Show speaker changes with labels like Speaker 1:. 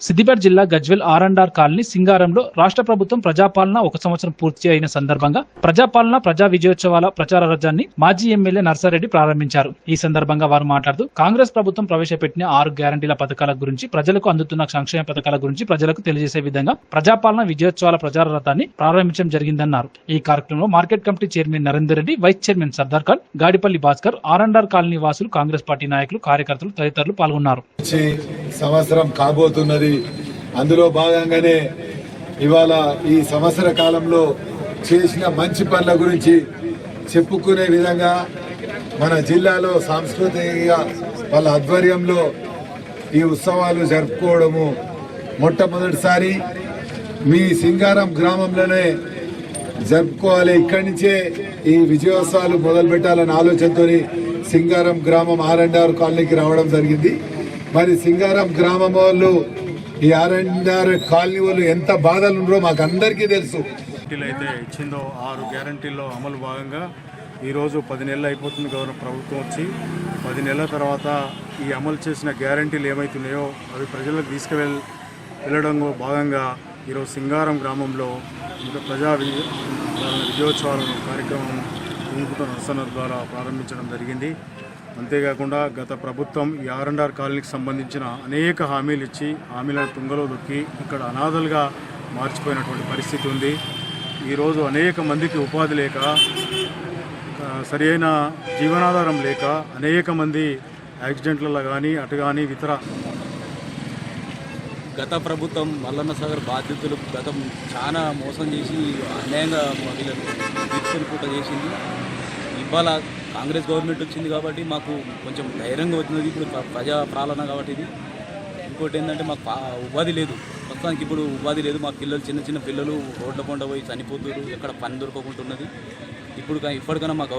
Speaker 1: సిద్దిపేట జిల్లా గజ్వేల్ ఆర్&ఆర్ కాలనీ సింగారంలో రాష్ట్ర ప్రభుత్వం ప్రజాపాలన 1 సంవత్సరం పూర్తి అయిన సందర్భంగా ప్రజాపాలన ప్రజా విజయోత్సవాల ప్రచార రథాన్ని మాజీ ఎమ్మెల్యే నర్సారెడ్డి ప్రారంభించారు. ఈ సందర్భంగా వారు మాట్లాడుతూ కాంగ్రెస్ ప్రభుత్వం ప్రవేశపెట్టిన 6 గ్యారంటీల పథకాల గురించి, ప్రజలకు అందుతున్న సంక్షేమ పథకాల గురించి ప్రజలకు తెలియజేసే విధంగా ప్రజాపాలన విజయోత్సవాల ప్రచార రథాన్ని ప్రారంభించడం జరిగిందన్నారు. ఈ కార్యక్రమంలో market committee chairman Narender Reddy, vice chairman Sardar Khan, Gadipalli Bhaskar, ఆర్&ఆర్ కాలనీ వాసులు, కాంగ్రెస్ పార్టీ నాయకులు, కార్యకర్తలు తదితరులు పాల్గొన్నారు.
Speaker 2: సంవత్సరం కాబోతున్నది. అందులో భాగంగానే ఇవాళ ఈ సంవత్సర కాలంలో చేసిన మంచి పనుల గురించి చెప్పుకునే విధంగా మన జిల్లాలో సాంస్కృతిక వాళ్ళ ఆధ్వర్యంలో ఈ ఉత్సవాలు జరుపుకోవడము మొట్టమొదటిసారి మీ సింగారం గ్రామంలోనే జరుపుకోవాలి. ఇక్కడి నుంచే ఈ విజయోత్సవాలు మొదలు పెట్టాలనే ఆలోచనతో సింగారం గ్రామం ఆర్&ఆర్ కాలనీకి రావడం జరిగింది. మరి సింగారం గ్రామం వాళ్ళు ఈ ఆర్&ఆర్ కాలనీ వాళ్ళు ఎంత బాధలు ఉన్నారో మాకు అందరికీ తెలుసు.
Speaker 3: అయితే ఇచ్చిందో 6 గ్యారంటీల్లో అమలు భాగంగా ఈరోజు 10 నెలలు అయిపోతుంది గవర్నమెంట్ ప్రభుత్వం వచ్చి. 10 నెలల తర్వాత ఈ అమలు చేసిన గ్యారంటీలు ఏమవుతున్నాయో అవి ప్రజలకు వెళ్ళడం భాగంగా ఈరోజు సింగారం గ్రామంలో ఇంకా ప్రజా విజయోత్సవాల కార్యక్రమం ఊపుతో నర్సన్న ద్వారా ప్రారంభించడం జరిగింది. అంతేకాకుండా గత ప్రభుత్వం ఈ ఆర్&ఆర్ కాలనీకి సంబంధించిన అనేక హామీలు ఇచ్చి హామీలను తుంగలో దొక్కి ఇక్కడ అనాథలుగా మార్చిపోయినటువంటి పరిస్థితి ఉంది. ఈరోజు అనేక మందికి ఉపాధి లేక, సరైన జీవనాధారం లేక అనేక మంది యాక్సిడెంట్లలో కానీ అటు కానీ ఇతర
Speaker 4: గత ప్రభుత్వం మల్లన్న సాగర్ బాధితులు గతం చాలా మోసం చేసి అన్యాయంగా వీళ్ళని తీసుకొని పూట చేసింది. ఇవాళ కాంగ్రెస్ గవర్నమెంట్ వచ్చింది కాబట్టి మాకు కొంచెం ధైర్యంగా వచ్చినది. ఇప్పుడు ప్రజా పాలన కాబట్టి ఇది. ఇంకోటి ఏంటంటే మాకు ఉపాధి లేదు, ప్రస్తుతానికి ఇప్పుడు ఉపాధి లేదు. మా పిల్లలు చిన్న చిన్న పిల్లలు రోడ్ల కొండ పోయి చనిపోతున్నారు, ఎక్కడ పని దొరకకుంటున్నది. ఇప్పటికైనా మాకు